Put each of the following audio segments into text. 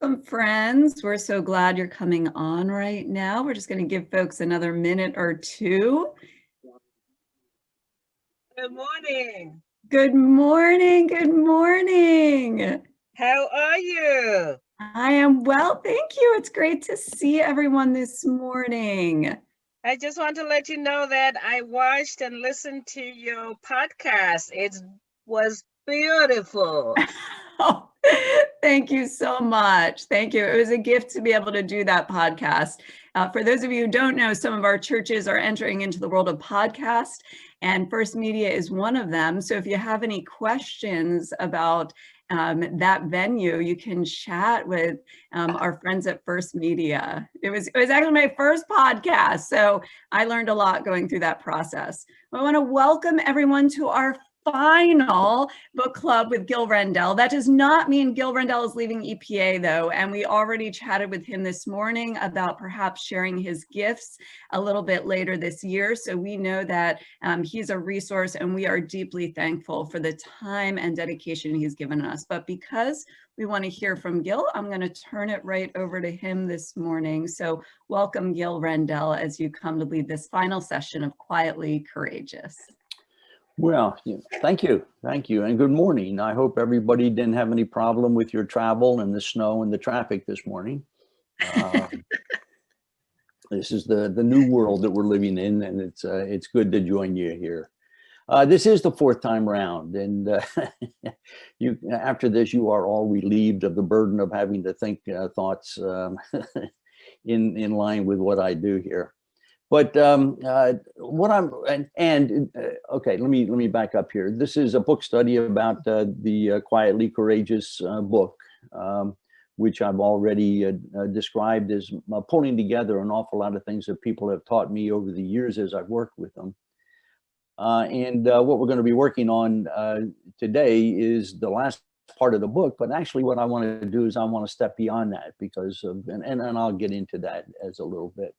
Welcome, friends. We're so glad you're coming on right now. We're just going to give folks another minute or two. Good morning. Good morning. Good morning. How are you? I am well, thank you. It's great to see everyone this morning. I just want to let you know that I watched and listened to your podcast. It was beautiful. Oh, thank you so much. Thank you. It was a gift to be able to do that podcast. For those of you who don't know, some of our churches are entering into the world of podcast, and First Media is one of them. So if you have any questions about that venue, you can chat with our friends at First Media. It was actually my first podcast, so I learned a lot going through that process. I want to welcome everyone to our final book club with Gil Rendell. That does not mean Gil Rendell is leaving EPA, though, and we already chatted with him this morning about perhaps sharing his gifts a little bit later this year. So we know that he's a resource, and we are deeply thankful for the time and dedication he's given us. But because we want to hear from Gil, I'm going to turn it right over to him this morning. So welcome, Gil Rendell, as you come to lead this final session of Quietly Courageous. Well, thank you. And good morning. I hope everybody didn't have any problem with your travel and the snow and the traffic this morning. This is the new world that we're living in, and it's good to join you here. This is the fourth time around, and after this, you are all relieved of the burden of having to think thoughts in line with what I do here. But okay, let me back up here. This is a book study about the Quietly Courageous book, which I've already described as pulling together an awful lot of things that people have taught me over the years as I've worked with them. And what we're going to be working on today is the last part of the book, but actually what I want to do is I want to step beyond that because of, and I'll get into that as a little bit.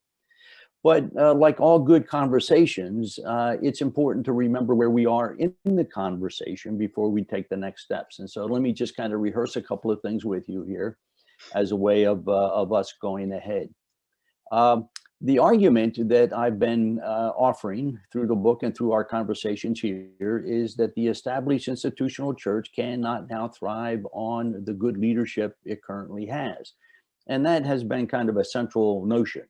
But like all good conversations, it's important to remember where we are in the conversation before we take the next steps. And so let me just kind of rehearse a couple of things with you here as a way of us going ahead. The argument that I've been offering through the book and through our conversations here is that the established institutional church cannot now thrive on the good leadership it currently has. And that has been kind of a central notion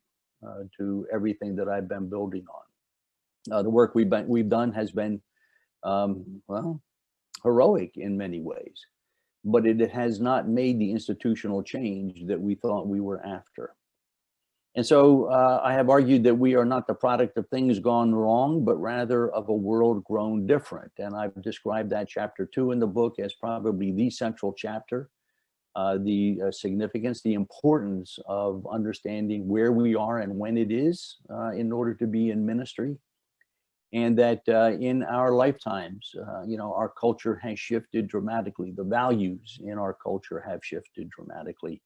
to everything that I've been building on. The work we've done has been, well, heroic in many ways, but it has not made the institutional change that we thought we were after. And so I have argued that we are not the product of things gone wrong, but rather of a world grown different. And I've described that chapter 2 in the book as probably the central chapter. The significance, the importance of understanding where we are and when it is in order to be in ministry. And that in our lifetimes, our culture has shifted dramatically. The values in our culture have shifted dramatically.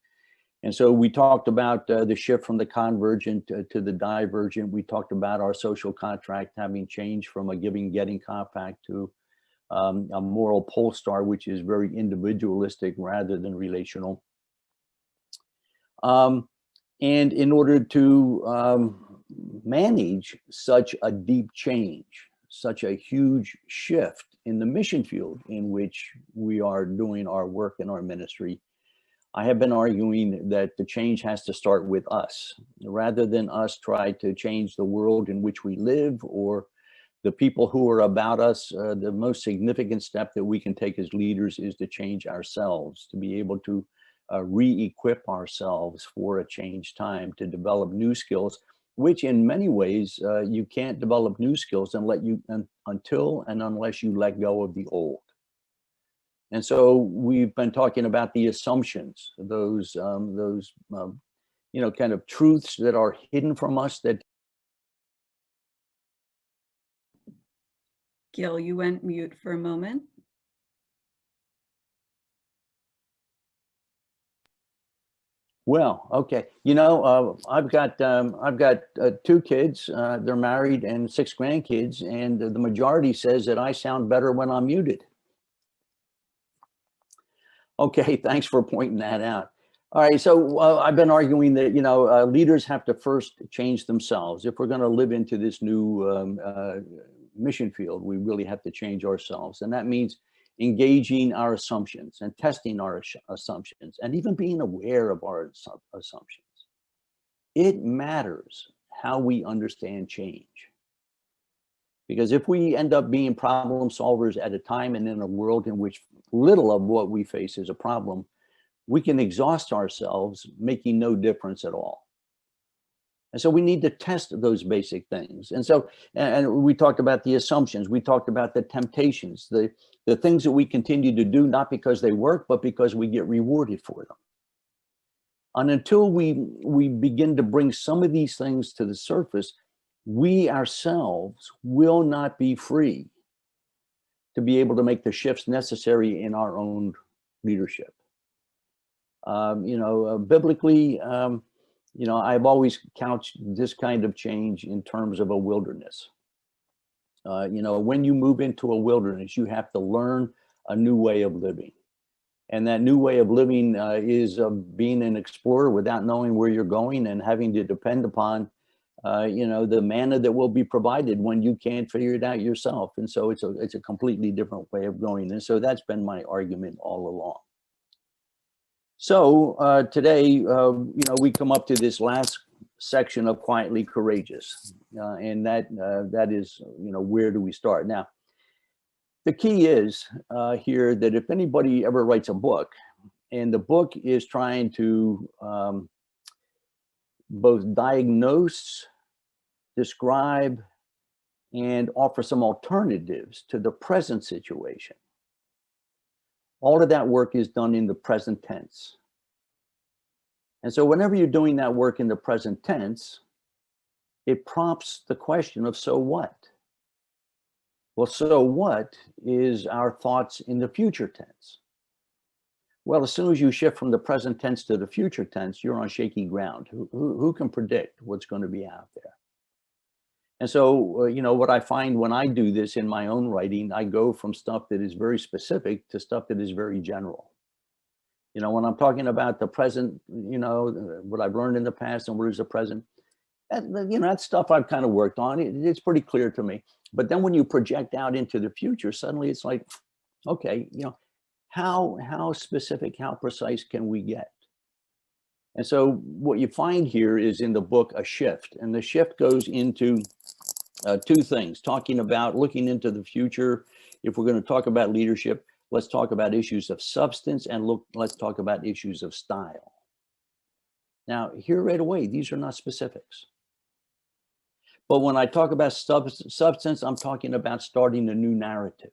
And so we talked about the shift from the convergent to the divergent. We talked about our social contract having changed from a giving-getting compact to a moral pole star, which is very individualistic rather than relational. And in order to manage such a deep change, such a huge shift in the mission field in which we are doing our work and our ministry, I have been arguing that the change has to start with us, rather than us try to change the world in which we live or the people who are about us. The most significant step that we can take as leaders is to change ourselves, to be able to re-equip ourselves for a changed time, to develop new skills, which in many ways you can't develop new skills until and unless you let go of the old. And so we've been talking about the assumptions, those kind of truths that are hidden from us that. Gil, you went mute for a moment. Well, okay. I've got 2 kids. They're married and 6 grandkids, and the majority says that I sound better when I'm muted. Okay, thanks for pointing that out. All right, so I've been arguing that, leaders have to first change themselves. If we're going to live into this new mission field, we really have to change ourselves. And that means engaging our assumptions and testing our assumptions and even being aware of our assumptions. It matters how we understand change. Because if we end up being problem solvers at a time and in a world in which little of what we face is a problem, we can exhaust ourselves, making no difference at all. And so we need to test those basic things. And so, and we talked about the assumptions, we talked about the temptations, the things that we continue to do, not because they work, but because we get rewarded for them. And until we begin to bring some of these things to the surface, we ourselves will not be free to be able to make the shifts necessary in our own leadership. Biblically, I've always couched this kind of change in terms of a wilderness. When you move into a wilderness, you have to learn a new way of living. And that new way of living is being an explorer without knowing where you're going and having to depend upon, the manna that will be provided when you can't figure it out yourself. And so it's a completely different way of going. And so that's been my argument all along. So today, we come up to this last section of Quietly Courageous, and that is, where do we start? Now, the key is here that if anybody ever writes a book, and the book is trying to both diagnose, describe, and offer some alternatives to the present situation, all of that work is done in the present tense. And so whenever you're doing that work in the present tense, it prompts the question of, so what? Well, so what is our thoughts in the future tense? Well, as soon as you shift from the present tense to the future tense, you're on shaky ground. Who can predict what's going to be out there? And so, what I find when I do this in my own writing, I go from stuff that is very specific to stuff that is very general. When I'm talking about the present, what I've learned in the past and what is the present, that stuff I've kind of worked on. It's pretty clear to me. But then when you project out into the future, suddenly it's like, okay, how specific, how precise can we get? And so what you find here is in the book, a shift. And the shift goes into two things, talking about looking into the future. If we're going to talk about leadership, let's talk about issues of substance, and let's talk about issues of style. Now, here right away, these are not specifics. But when I talk about substance, I'm talking about starting a new narrative,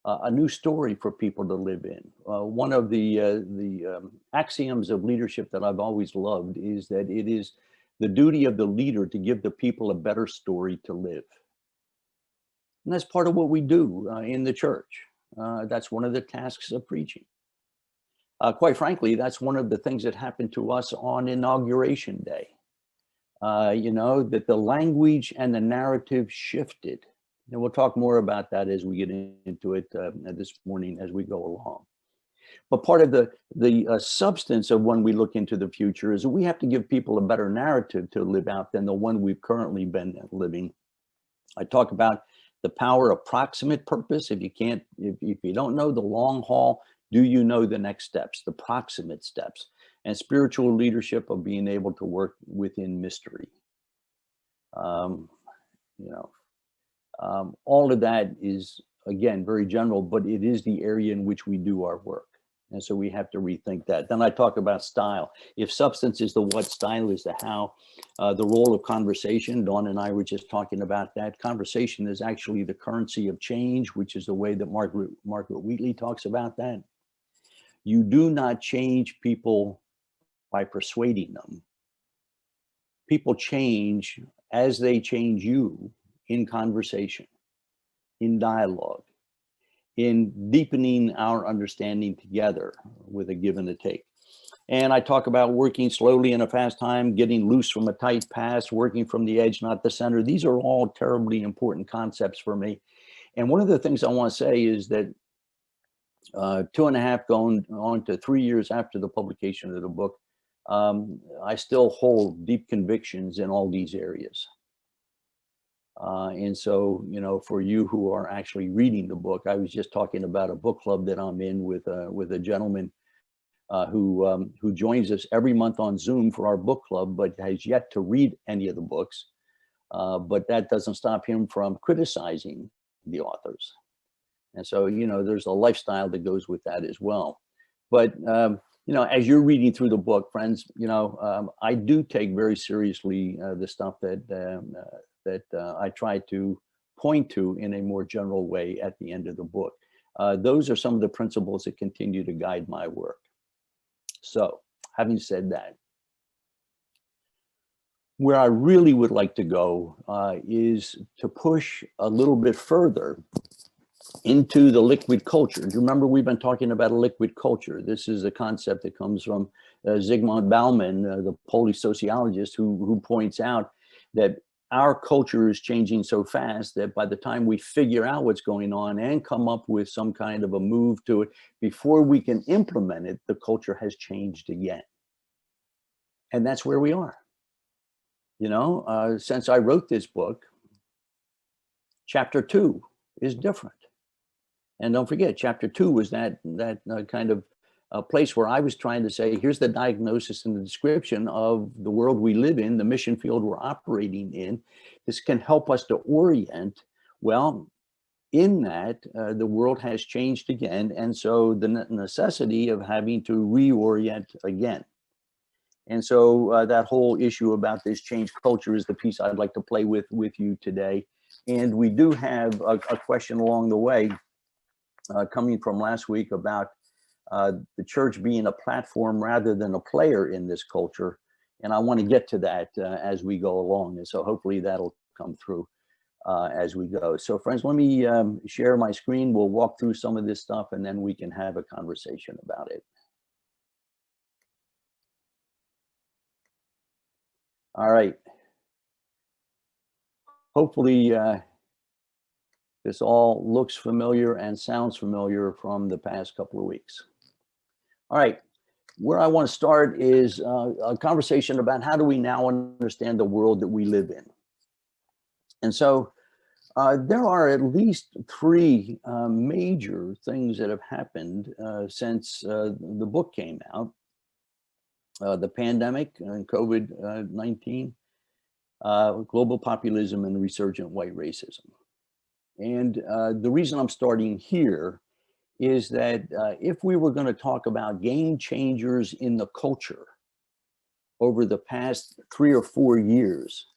a new story for people to live in. One of the axioms of leadership that I've always loved is that it is the duty of the leader to give the people a better story to live. And that's part of what we do in the church. That's one of the tasks of preaching. Quite frankly, that's one of the things that happened to us on Inauguration Day. That the language and the narrative shifted. And we'll talk more about that as we get into it this morning as we go along. But part of the substance of when we look into the future is that we have to give people a better narrative to live out than the one we've currently been living. I talk about the power of proximate purpose. If you don't know the long haul, do you know the next steps, the proximate steps? And spiritual leadership of being able to work within mystery. All of that is, again, very general, but it is the area in which we do our work. And so we have to rethink that. Then I talk about style. If substance is the what, style is the how. The role of conversation, Dawn and I were just talking about that. Conversation is actually the currency of change, which is the way that Margaret Wheatley talks about that. You do not change people by persuading them. People change as they change you in conversation, in dialogue, in deepening our understanding together with a give and a take. And I talk about working slowly in a fast time, getting loose from a tight pass, working from the edge, not the center. These are all terribly important concepts for me. And one of the things I want to say is that 2.5 going on to 3 years after the publication of the book, I still hold deep convictions in all these areas. And so, you know, for you who are actually reading the book, I was just talking about a book club that I'm in with a gentleman who joins us every month on Zoom for our book club, but has yet to read any of the books. But that doesn't stop him from criticizing the authors. And so, you know, there's a lifestyle that goes with that as well. But, you know, as you're reading through the book, friends, you know, I do take very seriously the stuff that I try to point to in a more general way at the end of the book. Those are some of the principles that continue to guide my work. So, having said that, where I really would like to go is to push a little bit further into the liquid culture. Do you remember we've been talking about a liquid culture? This is a concept that comes from Zygmunt Bauman, the Polish sociologist, who points out that our culture is changing so fast that by the time we figure out what's going on and come up with some kind of a move to it, before we can implement it, the culture has changed again. And that's where we are. You know, since I wrote this book, chapter 2 is different. And don't forget, chapter 2 was that kind of place where I was trying to say, here's the diagnosis and the description of the world we live in, the mission field we're operating in. This can help us to orient. Well, in that, the world has changed again. And so the necessity of having to reorient again. And so that whole issue about this change culture is the piece I'd like to play with you today. And we do have a question along the way coming from last week about the church being a platform rather than a player in this culture. And I want to get to that as we go along. And so hopefully that'll come through as we go. So friends, let me share my screen. We'll walk through some of this stuff and then we can have a conversation about it. All right. Hopefully this all looks familiar and sounds familiar from the past couple of weeks. All right, where I want to start is a conversation about how do we now understand the world that we live in. And so there are at least 3 major things that have happened since the book came out. The pandemic and COVID-19, global populism, and resurgent white racism. And the reason I'm starting here is that if we were going to talk about game changers in the culture over the past 3 or 4 years,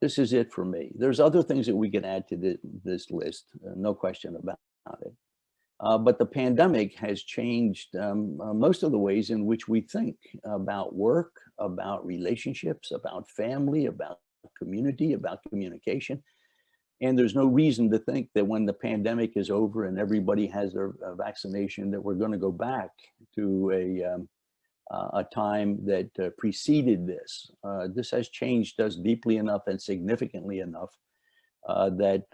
this is it for me. There's other things that we can add to this list, no question about it. But the pandemic has changed most of the ways in which we think about work, about relationships, about family, about community, about communication. And there's no reason to think that when the pandemic is over and everybody has their vaccination, that we're going to go back to a time that preceded this. This has changed us deeply enough and significantly enough that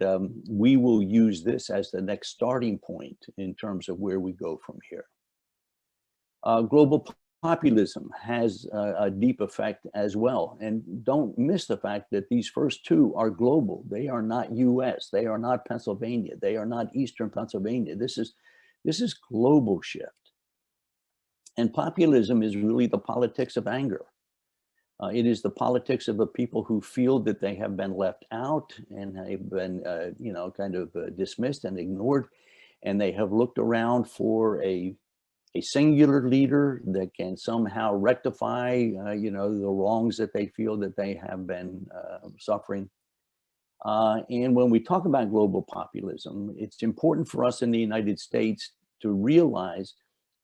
we will use this as the next starting point in terms of where we go from here. Global populism has a deep effect as well. And don't miss the fact that these first 2 are global. They are not US, they are not Pennsylvania, they are not Eastern Pennsylvania. This is global shift. And populism is really the politics of anger. It is the politics of a people who feel that they have been left out and have been, you know, kind of dismissed and ignored. And they have looked around for a singular leader that can somehow rectify, you know, the wrongs that they feel that they have been suffering. And when we talk about global populism, it's important for us in the United States to realize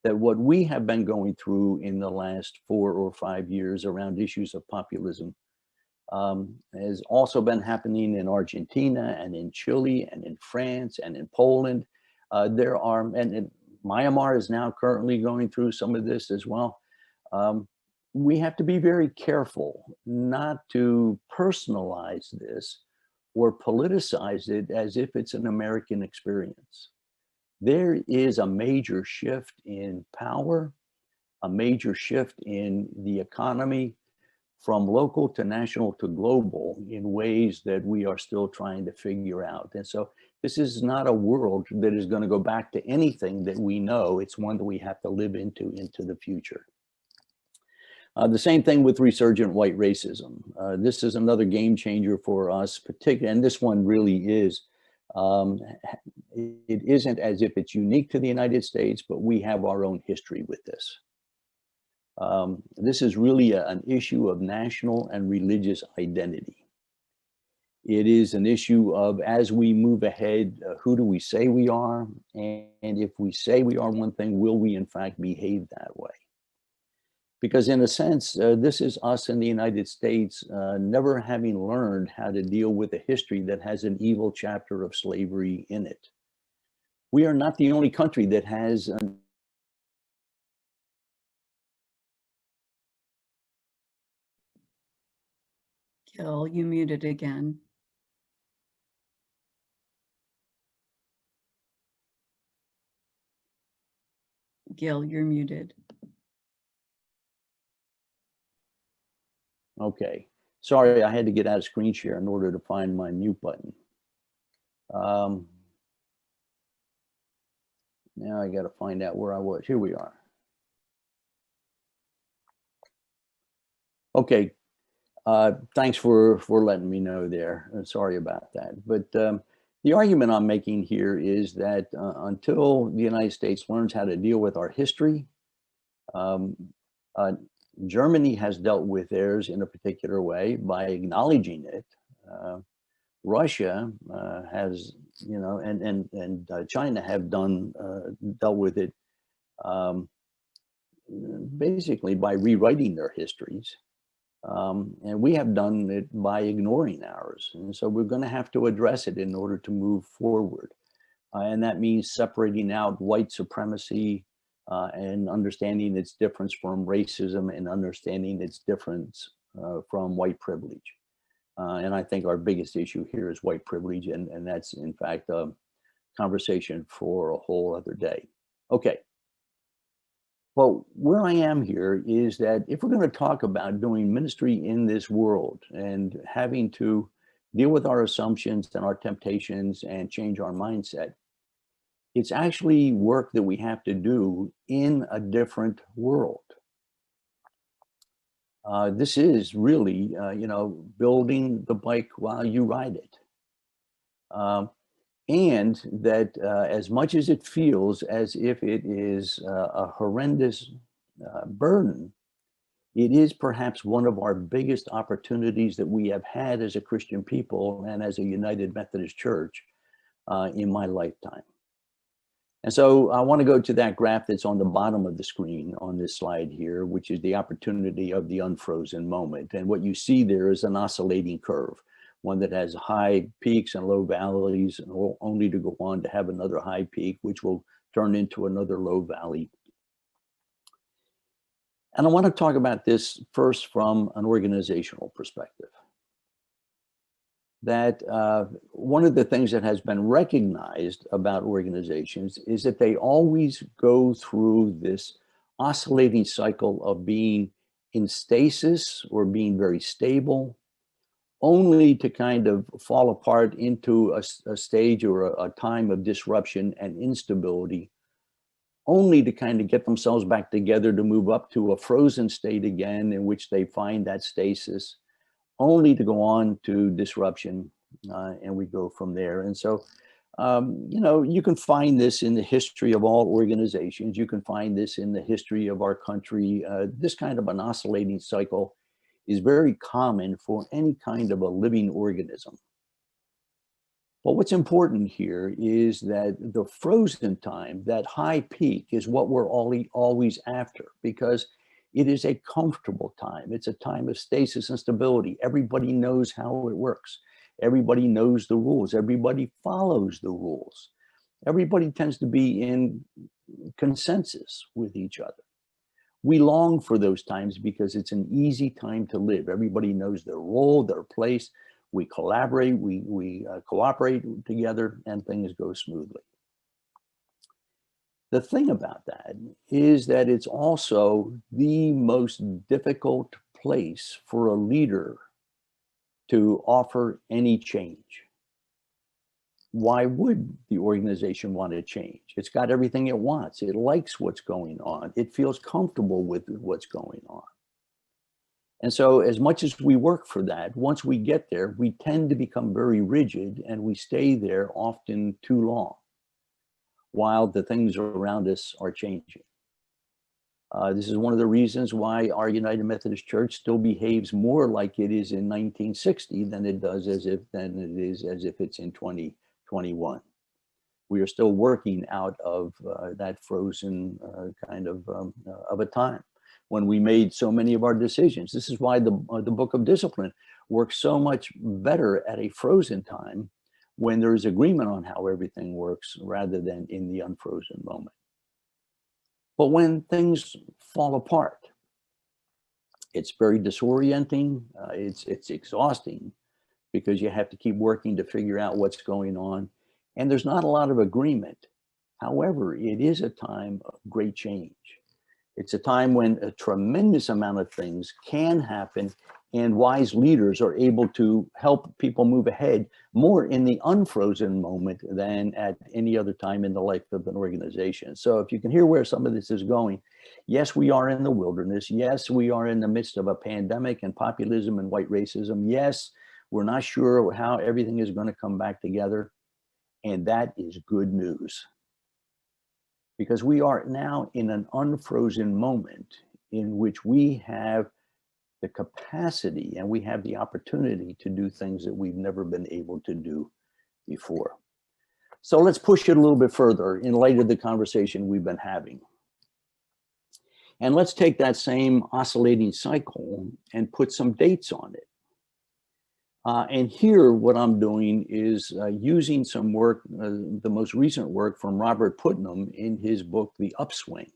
that what we have been going through in the last 4 or 5 years around issues of populism has also been happening in Argentina and in Chile and in France and in Poland. There are, and Myanmar is now currently going through some of this as well. We have to be very careful not to personalize this or politicize it as if it's an American experience. there is a major shift in power, a major shift in the economy from local to national to global in ways that we are still trying to figure out. And so this is not a world that is going to go back to anything that we know. It's one that we have to live into the future. The same thing with resurgent white racism. This is another game changer for us, particularly, and this one really is. It isn't as if it's unique to the United States, but we have our own history with this. This is really an issue of national and religious identity. It is an issue of, as we move ahead, who do we say we are? And if we say we are one thing, will we in fact behave that way? Because in a sense, this is us in the United States never having learned how to deal with a history that has an evil chapter of slavery in it. We are not the only country that has Gil, you muted again. Gil, you're muted. Okay, sorry, I had to get out of screen share in order to find my mute button. Now I got to find out where I was. Here we are. Okay, thanks for letting me know there. Sorry about that. But the argument I'm making here is that until the United States learns how to deal with our history, Germany has dealt with theirs in a particular way by acknowledging it. Russia has, you know, and China have dealt with it basically by rewriting their histories. And we have done it by ignoring ours. And so we're going to have to address it in order to move forward. And that means separating out white supremacy and understanding its difference from racism and understanding its difference from white privilege. And I think our biggest issue here is white privilege. And that's, in fact, a conversation for a whole other day. Okay. Well, where I am here is that if we're going to talk about doing ministry in this world and having to deal with our assumptions and our temptations and change our mindset, it's actually work that we have to do in a different world. This is really, you know, building the bike while you ride it. And that as much as it feels as if it is a horrendous burden, it is perhaps one of our biggest opportunities that we have had as a Christian people and as a United Methodist Church in my lifetime. And so I want to go to that graph that's on the bottom of the screen on this slide here, which is the opportunity of the unfrozen moment. And what you see there is an oscillating curve, one that has high peaks and low valleys, and only to go on to have another high peak, which will turn into another low valley. And I want to talk about this first from an organizational perspective. That one of the things that has been recognized about organizations is that they always go through this oscillating cycle of being in stasis or being very stable, only to kind of fall apart into a stage or a time of disruption and instability, only to kind of get themselves back together to move up to a frozen state again in which they find that stasis, only to go on to disruption, and we go from there. And so, you know, you can find this in the history of all organizations. You can find this in the history of our country. This kind of an oscillating cycle is very common for any kind of a living organism. But what's important here is that the frozen time, that high peak, is what we're always after, because it is a comfortable time. It's a time of stasis and stability. Everybody knows how it works. Everybody knows the rules. Everybody follows the rules. Everybody tends to be in consensus with each other. We long for those times because it's an easy time to live. Everybody knows their role, their place. We collaborate, we cooperate together, and things go smoothly. The thing about that is that it's also the most difficult place for a leader to offer any change. Why would the organization want to change? It's got everything it wants. It likes what's going on. It feels comfortable with what's going on. And so as much as we work for that, once we get there, we tend to become very rigid and we stay there often too long while the things around us are changing. This is one of the reasons why our United Methodist Church still behaves more like it is in 1960 than it does as if it's in 2021. We are still working out of that frozen kind of a time when we made so many of our decisions. This is why the Book of Discipline works so much better at a frozen time when there's agreement on how everything works rather than in the unfrozen moment. But when things fall apart, it's very disorienting. It's exhausting because you have to keep working to figure out what's going on. And there's not a lot of agreement. However, it is a time of great change. It's a time when a tremendous amount of things can happen and wise leaders are able to help people move ahead more in the unfrozen moment than at any other time in the life of an organization. So if you can hear where some of this is going, yes, we are in the wilderness. Yes, we are in the midst of a pandemic and populism and white racism. Yes, we're not sure how everything is going to come back together. And that is good news. Because we are now in an unfrozen moment in which we have the capacity and we have the opportunity to do things that we've never been able to do before. So let's push it a little bit further in light of the conversation we've been having. And let's take that same oscillating cycle and put some dates on it. And here, what I'm doing is using some work, the most recent work from Robert Putnam in his book, The Upswing.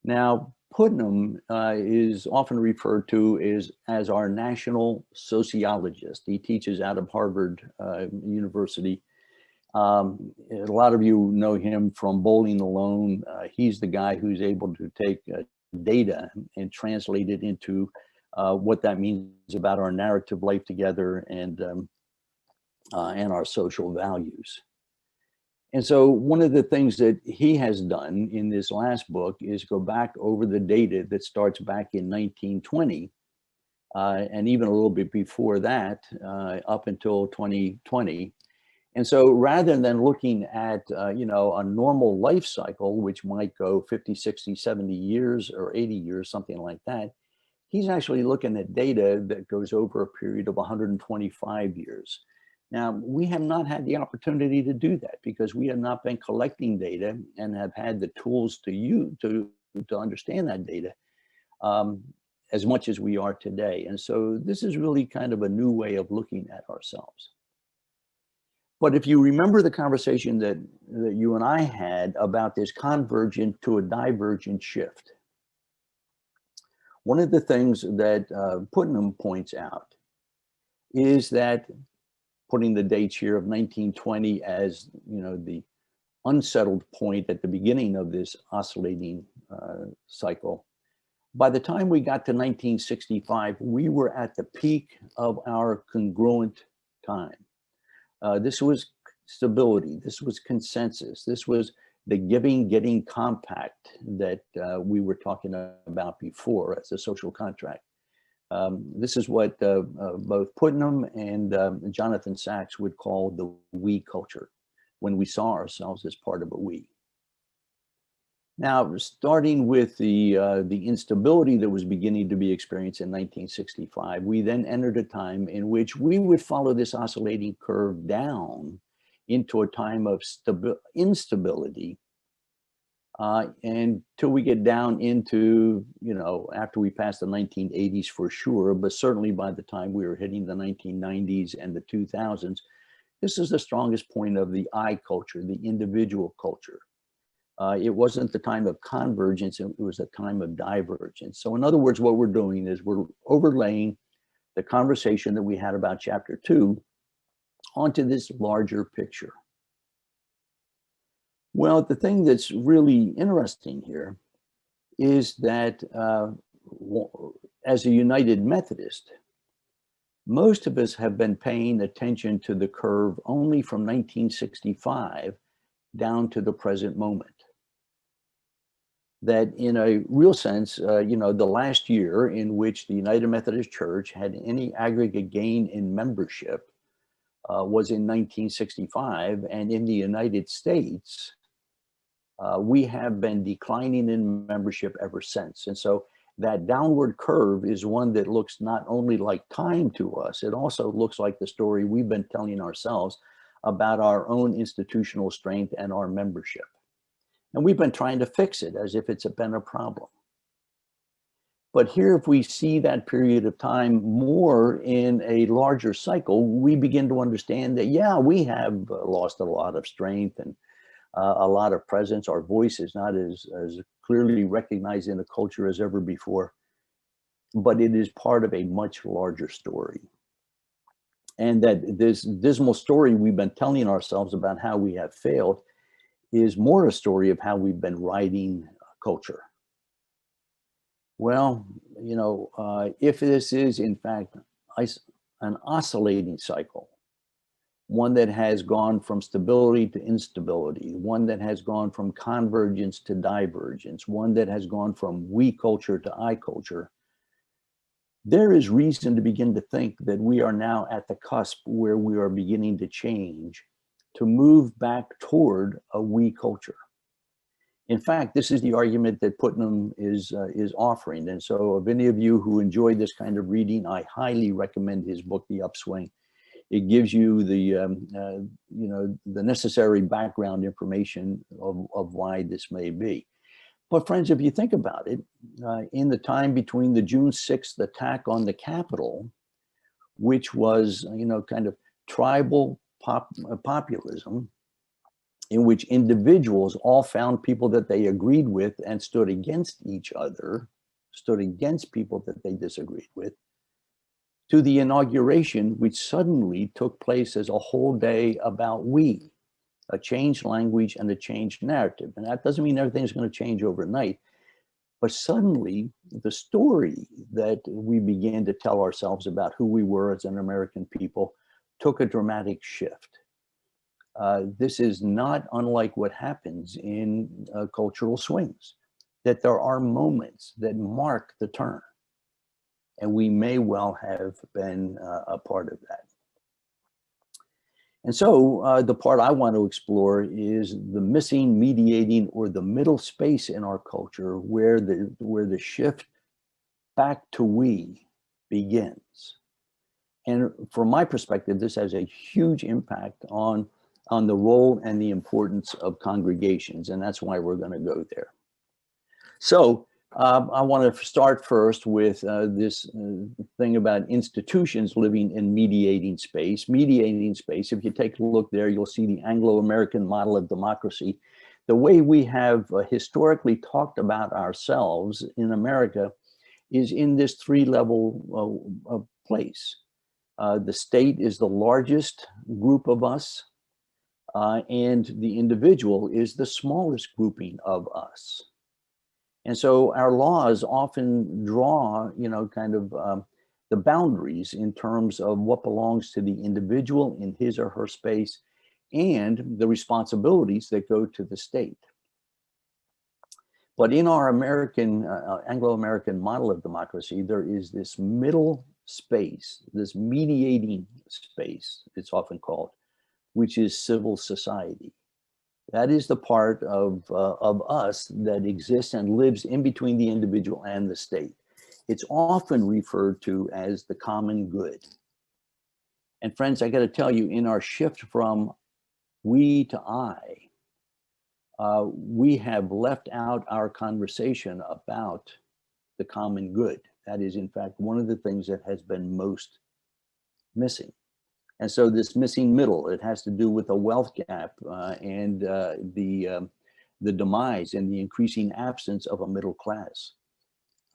Now, Putnam is often referred to as our national sociologist. He teaches out of Harvard University. A lot of you know him from Bowling Alone. He's the guy who's able to take data and translate it into what that means about our narrative life together and our social values. And so one of the things that he has done in this last book is go back over the data that starts back in 1920 and even a little bit before that up until 2020. And so rather than looking at, a normal life cycle, which might go 50, 60, 70 years or 80 years, something like that, he's actually looking at data that goes over a period of 125 years. Now, we have not had the opportunity to do that because we have not been collecting data and have had the tools to use to understand that data as much as we are today. And so this is really kind of a new way of looking at ourselves. But if you remember the conversation that you and I had about this convergent to a divergent shift, one of the things that Putnam points out is that, putting the dates here of 1920 as the unsettled point at the beginning of this oscillating cycle, by the time we got to 1965, we were at the peak of our congruent time. This was stability. This was consensus. This was the giving-getting compact that we were talking about before as a social contract. This is what both Putnam and Jonathan Sachs would call the we culture, when we saw ourselves as part of a we. Now, starting with the instability that was beginning to be experienced in 1965, we then entered a time in which we would follow this oscillating curve down into a time of instability until we get down into, after we passed the 1980s for sure, but certainly by the time we were hitting the 1990s and the 2000s, this is the strongest point of the I culture, the individual culture. It wasn't the time of convergence, it was a time of divergence. So in other words, what we're doing is we're overlaying the conversation that we had about chapter 2 onto this larger picture. Well, the thing that's really interesting here is that as a United Methodist, most of us have been paying attention to the curve only from 1965 down to the present moment. That in a real sense, the last year in which the United Methodist Church had any aggregate gain in membership was in 1965. And in the United States, we have been declining in membership ever since. And so that downward curve is one that looks not only like time to us, it also looks like the story we've been telling ourselves about our own institutional strength and our membership. And we've been trying to fix it as if it's been a problem. But here, if we see that period of time more in a larger cycle, we begin to understand that, yeah, we have lost a lot of strength and a lot of presence. Our voice is not as clearly recognized in the culture as ever before, but it is part of a much larger story. And that this dismal story we've been telling ourselves about how we have failed is more a story of how we've been writing culture. Well, if this is in fact an oscillating cycle, one that has gone from stability to instability, one that has gone from convergence to divergence, one that has gone from we culture to I culture, there is reason to begin to think that we are now at the cusp where we are beginning to change, to move back toward a we culture. In fact, this is the argument that Putnam is offering. And so if any of you who enjoy this kind of reading, I highly recommend his book, The Upswing. It gives you the necessary background information of why this may be. But friends, if you think about it, in the time between the June 6th attack on the Capitol, which was, kind of tribal populism, in which individuals all found people that they agreed with and stood against each other, stood against people that they disagreed with, to the inauguration, which suddenly took place as a whole day about we, a changed language and a changed narrative. And that doesn't mean everything's going to change overnight, but suddenly the story that we began to tell ourselves about who we were as an American people took a dramatic shift. This is not unlike what happens in cultural swings, that there are moments that mark the turn. And we may well have been a part of that. And so the part I want to explore is the missing, mediating, or the middle space in our culture where the shift back to we begins. And from my perspective, this has a huge impact on the role and the importance of congregations. And that's why we're going to go there. So I want to start first with this thing about institutions living in mediating space. Mediating space, if you take a look there, you'll see the Anglo-American model of democracy. The way we have historically talked about ourselves in America is in this three-level place. The state is the largest group of us, and the individual is the smallest grouping of us. And so our laws often draw, the boundaries in terms of what belongs to the individual in his or her space and the responsibilities that go to the state. But in our Anglo-American model of democracy, there is this middle space, this mediating space, it's often called, which is civil society. That is the part of us that exists and lives in between the individual and the state. It's often referred to as the common good. And friends, I got to tell you, in our shift from we to I, we have left out our conversation about the common good. That is, in fact, one of the things that has been most missing. And so this missing middle, it has to do with a wealth gap and the demise and the increasing absence of a middle class.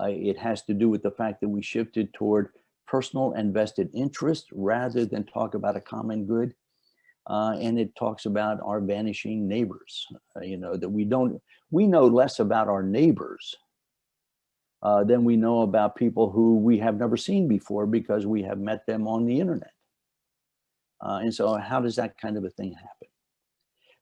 It has to do with the fact that we shifted toward personal and vested interest rather than talk about a common good. and it talks about our vanishing neighbors. That we know less about our neighbors than we know about people who we have never seen before because we have met them on the internet. And so how does that kind of a thing happen?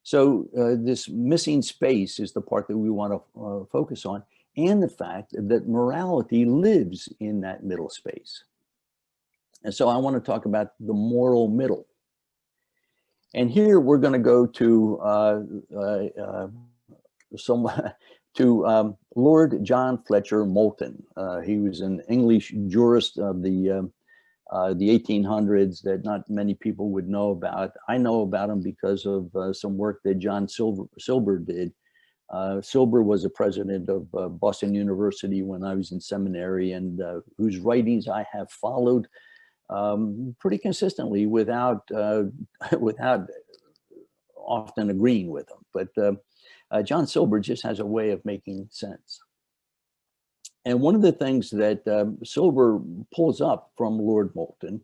So this missing space is the part that we want to focus on, and the fact that morality lives in that middle space. And so I want to talk about the moral middle. And here we're going to go to Lord John Fletcher Moulton. He was an English jurist of the 1800s that not many people would know about. I know about him because of some work that John Silber did. Silber was a president of Boston University when I was in seminary, and whose writings I have followed pretty consistently without often agreeing with them. But John Silber just has a way of making sense. And one of the things that Silber pulls up from Lord Moulton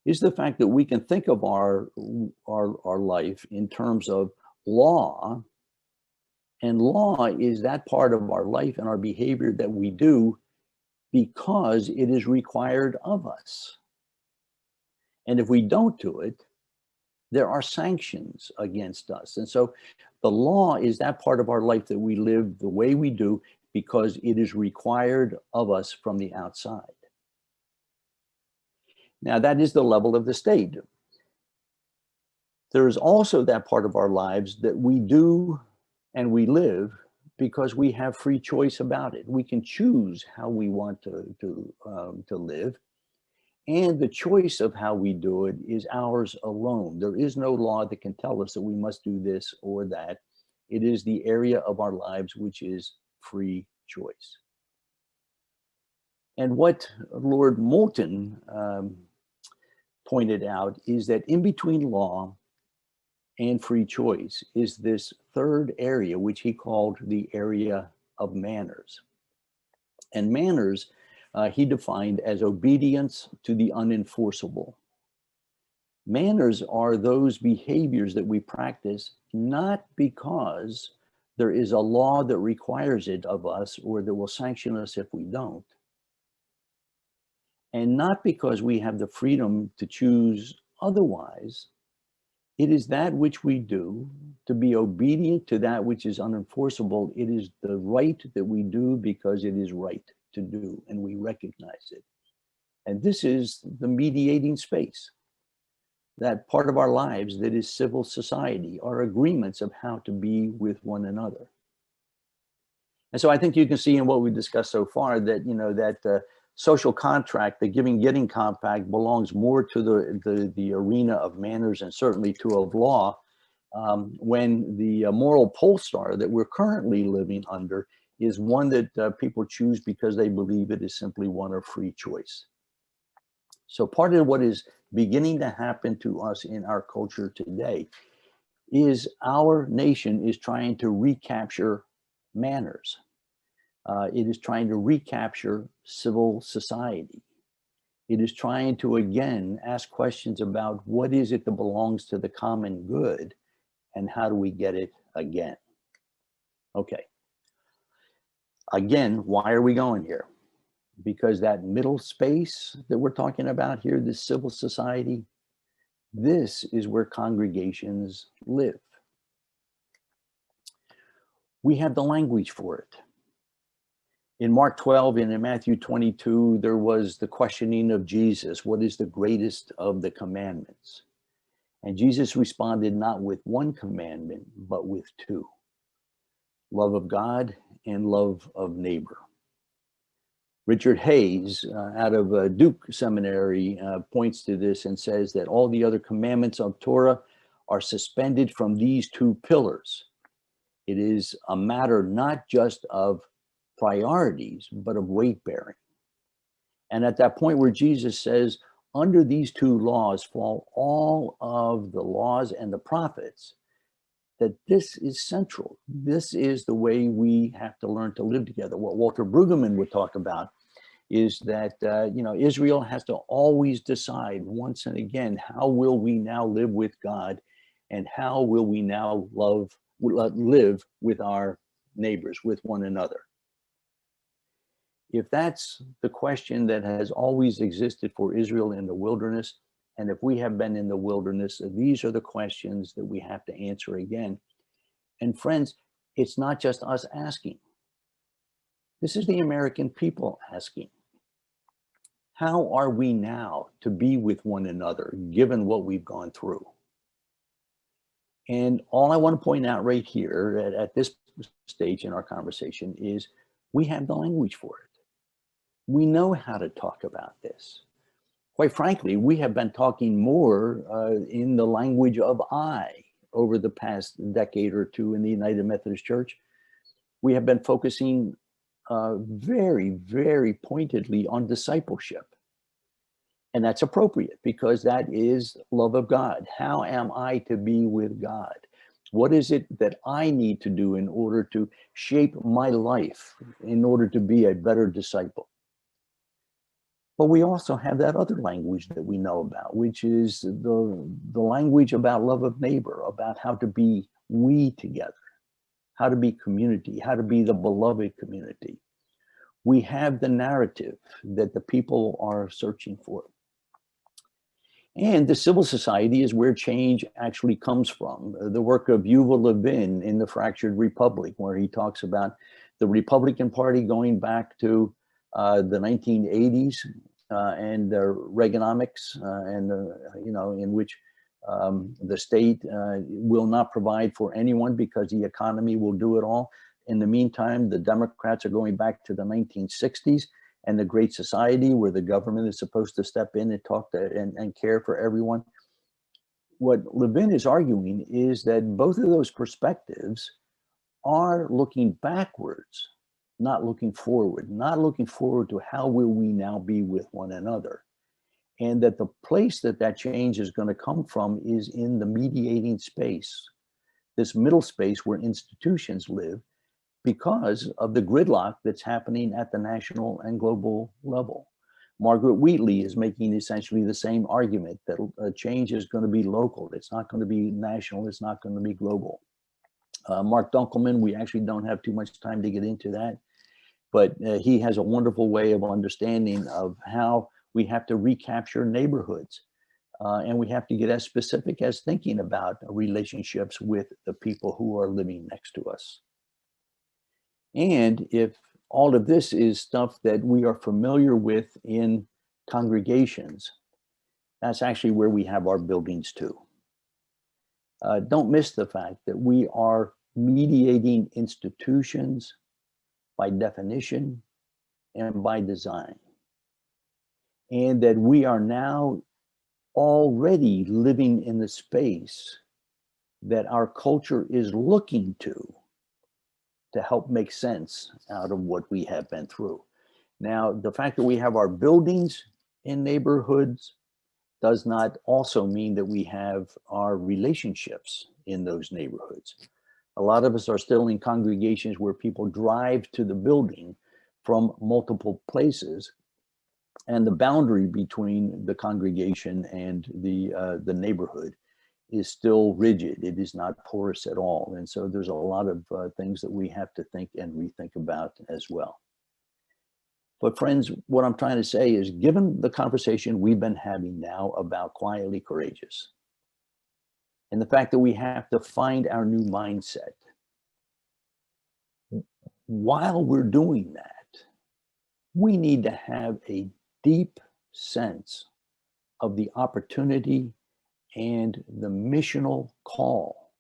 is the fact that we can think of our life in terms of law, and law is that part of our life and our behavior that we do because it is required of us. And if we don't do it, there are sanctions against us. And so the law is that part of our life that we live the way we do because it is required of us from the outside. Now, that is the level of the state. There is also that part of our lives that we do and we live because we have free choice about it. We can choose how we want to live, and the choice of how we do it is ours alone. There is no law that can tell us that we must do this or that. It is the area of our lives which is free choice. And what Lord Moulton pointed out is that in between law and free choice is this third area, which he called the area of manners. And manners he defined as obedience to the unenforceable. Manners are those behaviors that we practice not because there is a law that requires it of us or that will sanction us if we don't, and not because we have the freedom to choose otherwise. It is that which we do to be obedient to that which is unenforceable. It is the right that we do because it is right to do, and we recognize it. And this is the mediating space, that part of our lives that is civil society, our agreements of how to be with one another. And so I think you can see in what we discussed so far that, that social contract, the giving-getting compact, belongs more to the arena of manners and certainly to of law, when the moral pole star that we're currently living under is one that people choose because they believe it is simply one of free choice. So part of what is beginning to happen to us in our culture today is our nation is trying to recapture manners. It is trying to recapture civil society. It is trying to, again, ask questions about what is it that belongs to the common good and how do we get it again? Okay. Again, why are we going here? Because that middle space that we're talking about here, this civil society, this is where congregations live. We have the language for it. In Mark 12 and in Matthew 22, there was the questioning of Jesus, what is the greatest of the commandments? And Jesus responded not with one commandment, but with two. Love of God and love of neighbor. Richard Hayes out of Duke Seminary points to this and says that all the other commandments of Torah are suspended from these two pillars. It is a matter not just of priorities, but of weight bearing. And at that point where Jesus says, under these two laws fall all of the laws and the prophets, that this is central. This is the way we have to learn to live together. What Walter Brueggemann would talk about is that, Israel has to always decide once and again, how will we now live with God And how will we now live with our neighbors, with one another? If that's the question that has always existed for Israel in the wilderness, and if we have been in the wilderness, these are the questions that we have to answer again. And friends, it's not just us asking. This is the American people asking. How are we now to be with one another, given what we've gone through? And all I want to point out right here at this stage in our conversation is we have the language for it. We know how to talk about this. Quite frankly, we have been talking more in the language of I over the past decade or two in the United Methodist Church. We have been focusing very, very pointedly on discipleship. And that's appropriate because that is love of God. How am I to be with God? What is it that I need to do in order to shape my life, in order to be a better disciple? But we also have that other language that we know about, which is the language about love of neighbor, about how to be we together, how to be community, how to be the beloved community. We have the narrative that the people are searching for. And the civil society is where change actually comes from. The work of Yuval Levin in The Fractured Republic, where he talks about the Republican Party going back to the 1980s and Reaganomics, in which the state will not provide for anyone because the economy will do it all. In the meantime, the Democrats are going back to the 1960s and the Great Society, where the government is supposed to step in and talk to and care for everyone. What Levin is arguing is that both of those perspectives are looking backwards, not looking forward to how will we now be with one another. And that the place that change is going to come from is in the mediating space, this middle space where institutions live, because of the gridlock that's happening at the national and global level. Margaret Wheatley is making essentially the same argument that change is going to be local. It's not going to be national. It's not going to be global. Mark Dunkelman, we actually don't have too much time to get into that, but he has a wonderful way of understanding of how we have to recapture neighborhoods. And we have to get as specific as thinking about relationships with the people who are living next to us. And if all of this is stuff that we are familiar with in congregations, that's actually where we have our buildings too. Don't miss the fact that we are mediating institutions by definition and by design. And that we are now already living in the space that our culture is looking to help make sense out of what we have been through. Now, the fact that we have our buildings in neighborhoods does not also mean that we have our relationships in those neighborhoods. A lot of us are still in congregations where people drive to the building from multiple places, and the boundary between the congregation and the neighborhood is still rigid. It is not porous at all. And so there's a lot of things that we have to think and rethink about as well. But friends, what I'm trying to say is, given the conversation we've been having now about quietly courageous, and the fact that we have to find our new mindset, while we're doing that, we need to have a deep sense of the opportunity and the missional call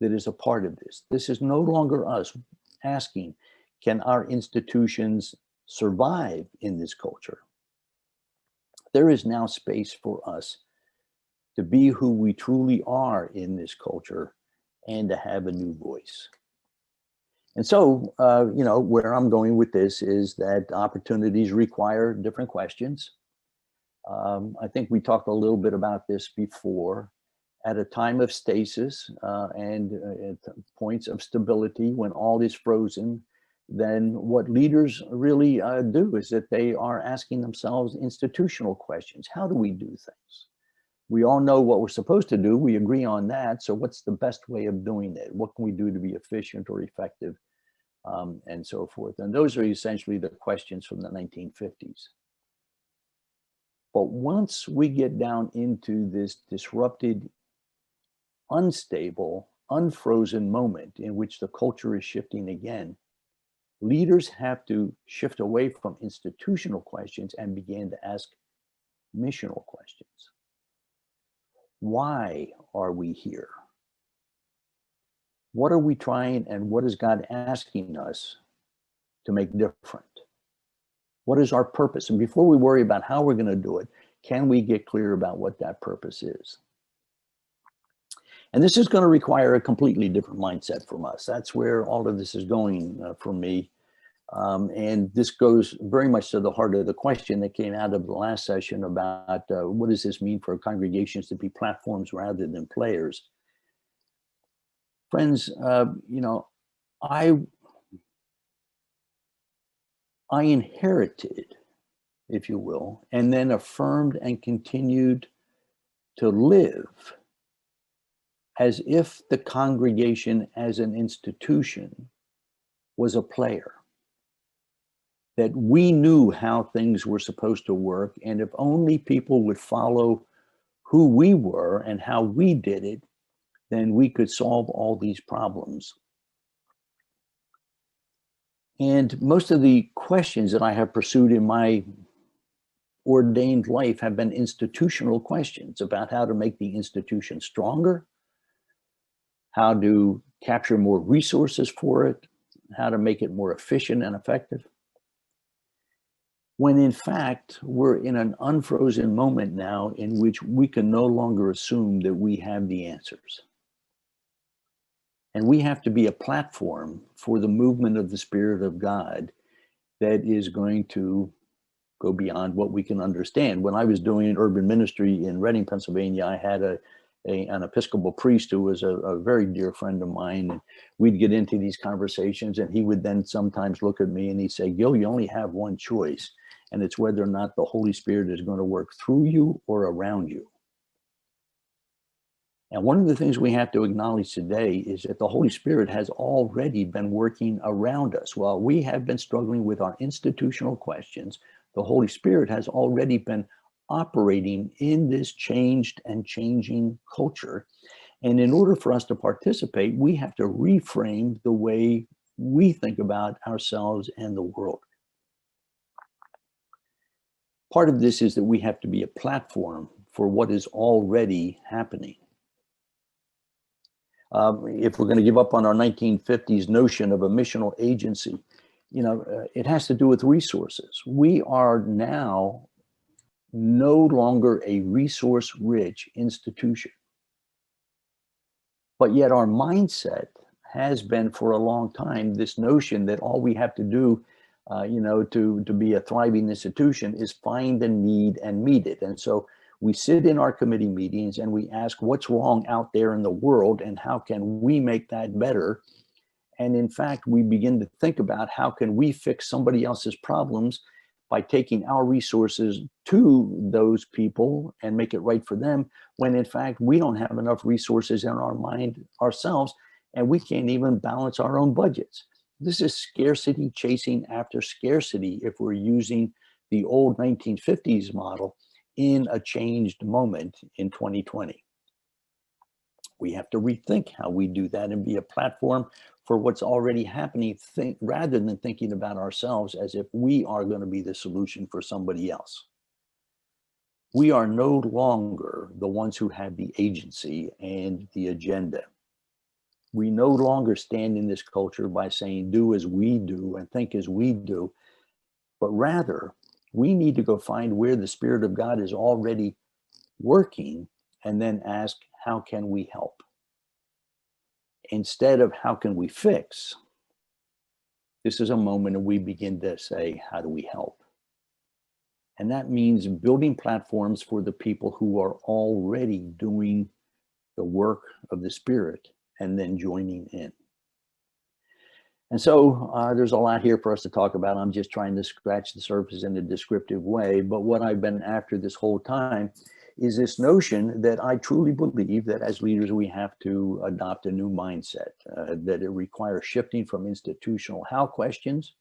that is a part of this. This is no longer us asking, can our institutions survive in this culture? There is now space for us to be who we truly are in this culture and to have a new voice. And so, where I'm going with this is that opportunities require different questions. I think we talked a little bit about this before. At a time of stasis and at points of stability, when all is frozen, then what leaders really do is that they are asking themselves institutional questions. How do we do things? We all know what we're supposed to do. We agree on that. So what's the best way of doing it? What can we do to be efficient or effective, and so forth? And those are essentially the questions from the 1950s. But once we get down into this disrupted, unstable, unfrozen moment in which the culture is shifting again, leaders have to shift away from institutional questions and begin to ask missional questions. Why are we here? What are we trying, and what is God asking us to make different? What is our purpose? And before we worry about how we're going to do it, can we get clear about what that purpose is? And this is going to require a completely different mindset from us. That's where all of this is going for me. And this goes very much to the heart of the question that came out of the last session about what does this mean for congregations to be platforms rather than players? Friends, you know, I inherited, if you will, and then affirmed and continued to live as if the congregation as an institution was a player, that we knew how things were supposed to work, and if only people would follow who we were and how we did it, then we could solve all these problems. And most of the questions that I have pursued in my ordained life have been institutional questions about how to make the institution stronger, how to capture more resources for it, how to make it more efficient and effective. When in fact, we're in an unfrozen moment now in which we can no longer assume that we have the answers. And we have to be a platform for the movement of the Spirit of God that is going to go beyond what we can understand. When I was doing urban ministry in Reading, Pennsylvania, I had an Episcopal priest who was a very dear friend of mine. And we'd get into these conversations, and he would then sometimes look at me and he'd say, "Gil, you only have one choice, and it's whether or not the Holy Spirit is going to work through you or around you." And one of the things we have to acknowledge today is that the Holy Spirit has already been working around us. While we have been struggling with our institutional questions, the Holy Spirit has already been operating in this changed and changing culture. And in order for us to participate, we have to reframe the way we think about ourselves and the world. Part of this is that we have to be a platform for what is already happening. If we're going to give up on our 1950s notion of a missional agency, you know, it has to do with resources. We are now no longer a resource-rich institution, but yet our mindset has been for a long time this notion that all we have to do, you know, to be a thriving institution is find the need and meet it. And so we sit in our committee meetings and we ask what's wrong out there in the world and how can we make that better. And in fact, we begin to think about how can we fix somebody else's problems by taking our resources to those people and make it right for them, when in fact, we don't have enough resources in our mind ourselves, and we can't even balance our own budgets. This is scarcity chasing after scarcity if we're using the old 1950s model in a changed moment in 2020. We have to rethink how we do that and be a platform for what's already happening, rather than thinking about ourselves as if we are going to be the solution for somebody else. We are no longer the ones who have the agency and the agenda. We no longer stand in this culture by saying, do as we do and think as we do, but rather, we need to go find where the Spirit of God is already working and then ask, how can we help? Instead of how can we fix, this is a moment when we begin to say, how do we help? And that means building platforms for the people who are already doing the work of the Spirit and then joining in. And so there's a lot here for us to talk about. I'm just trying to scratch the surface in a descriptive way. But what I've been after this whole time is this notion that I truly believe that as leaders, we have to adopt a new mindset, that it requires shifting from institutional how questions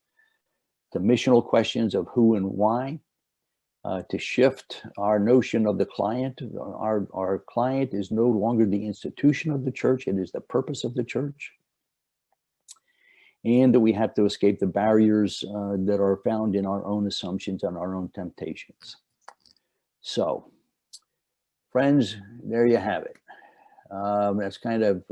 to missional questions of who and why, to shift our notion of the client. Our client is no longer the institution of the church, it is the purpose of the church. And that we have to escape the barriers that are found in our own assumptions and our own temptations. So, friends, there you have it. That's kind of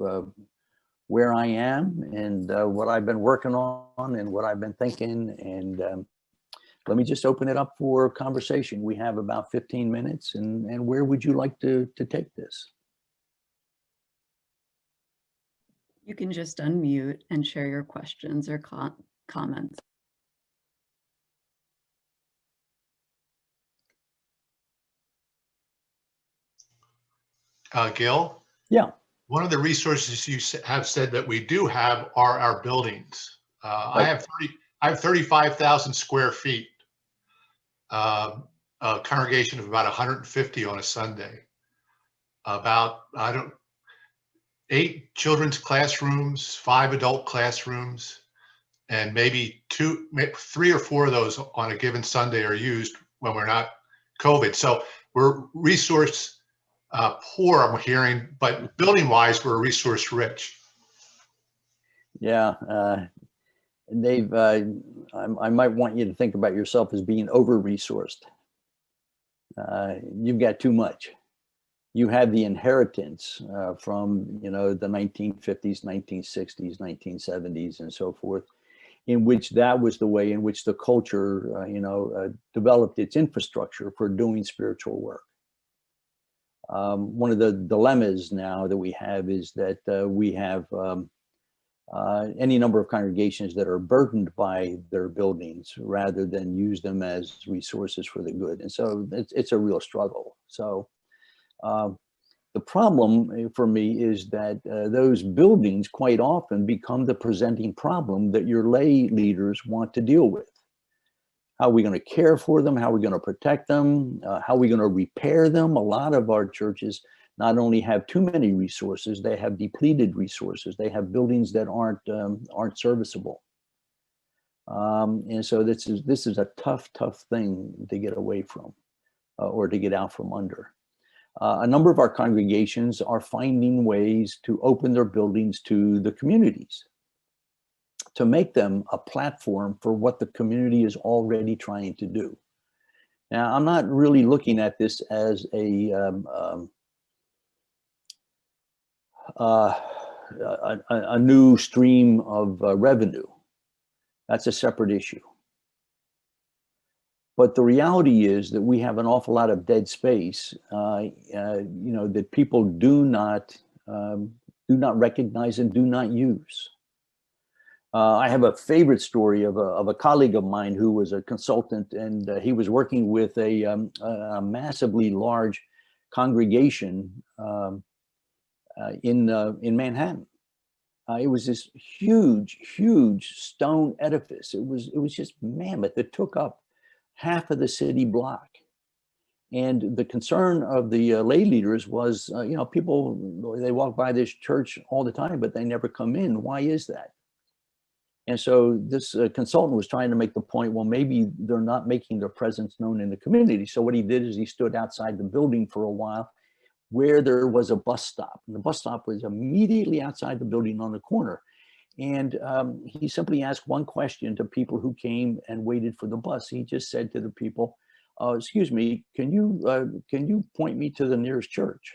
where I am and what I've been working on and what I've been thinking. And let me just open it up for conversation. We have about 15 minutes, and where would you like to take this? You can just unmute and share your questions or comments. Gil? Yeah. One of the resources you have said that we do have are our buildings. Right. I have 35,000 square feet, a congregation of about 150 on a Sunday, about, 8 children's classrooms, 5 adult classrooms, and maybe 3 or 4 of those on a given Sunday are used when we're not COVID. So we're resource poor, I'm hearing, but building wise, we're resource rich. Yeah. Dave, I might want you to think about yourself as being over-resourced. You've got too much. You have the inheritance from, the 1950s, 1960s, 1970s, and so forth, in which that was the way in which the culture, developed its infrastructure for doing spiritual work. One of the dilemmas now that we have is that we have any number of congregations that are burdened by their buildings rather than use them as resources for the good. And so it's a real struggle. So the problem for me is that those buildings quite often become the presenting problem that your lay leaders want to deal with. How are we going to care for them? How are we going to protect them? How are we going to repair them? A lot of our churches not only have too many resources, they have depleted resources. They have buildings that aren't serviceable. And so this is a tough thing to get away from or to get out from under. A number of our congregations are finding ways to open their buildings to the communities, to make them a platform for what the community is already trying to do. Now, I'm not really looking at this as a new stream of revenue. That's a separate issue. But the reality is that we have an awful lot of dead space, that people do not recognize and do not use. I have a favorite story of a colleague of mine who was a consultant, and he was working with a massively large congregation in Manhattan. It was this huge stone edifice. It was just mammoth. It took up half of the city block. And the concern of the lay leaders was, people, they walk by this church all the time, but they never come in. Why is that? And so this consultant was trying to make the point, well, maybe they're not making their presence known in the community. So what he did is he stood outside the building for a while where there was a bus stop. And the bus stop was immediately outside the building on the corner. And he simply asked one question to people who came and waited for the bus. He just said to the people, excuse me, can you point me to the nearest church?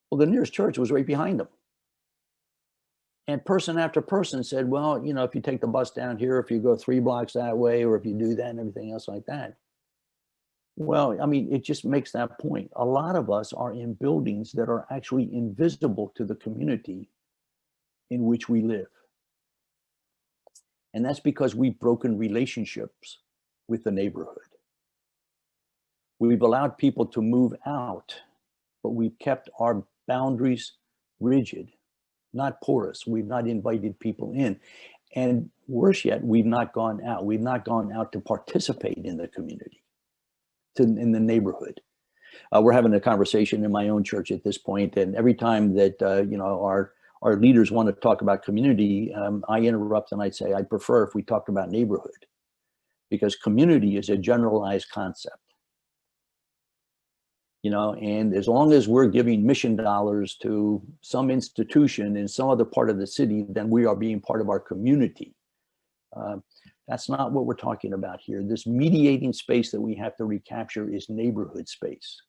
Well, the nearest church was right behind them. And person after person said, well, if you take the bus down here, if you go 3 blocks that way, or if you do that and everything else like that. Well, I mean, it just makes that point. A lot of us are in buildings that are actually invisible to the community in which we live. And that's because we've broken relationships with the neighborhood. We've allowed people to move out, but we've kept our boundaries rigid, not porous. We've not invited people in. And worse yet, we've not gone out. We've not gone out to participate in the community, in the neighborhood. we're having a conversation in my own church at this point, and every time that our leaders want to talk about community, I interrupt and I say I prefer if we talked about neighborhood, because community is a generalized concept. And as long as we're giving mission dollars to some institution in some other part of the city, then we are being part of our community. That's not what we're talking about here. This mediating space that we have to recapture is neighborhood space.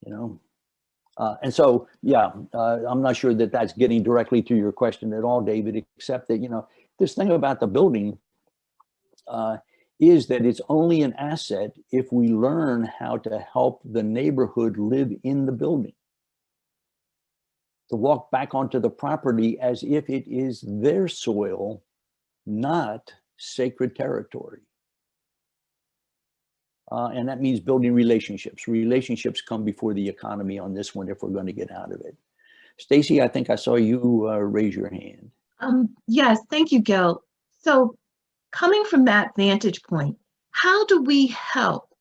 And so, yeah, I'm not sure that that's getting directly to your question at all, David, except that, this thing about the building is that it's only an asset if we learn how to help the neighborhood live in the building, to walk back onto the property as if it is their soil, not sacred territory. And that means building relationships. Relationships come before the economy on this one if we're going to get out of it. Stacy, I think I saw you raise your hand. Yes, thank you, Gil. So coming from that vantage point, how do we help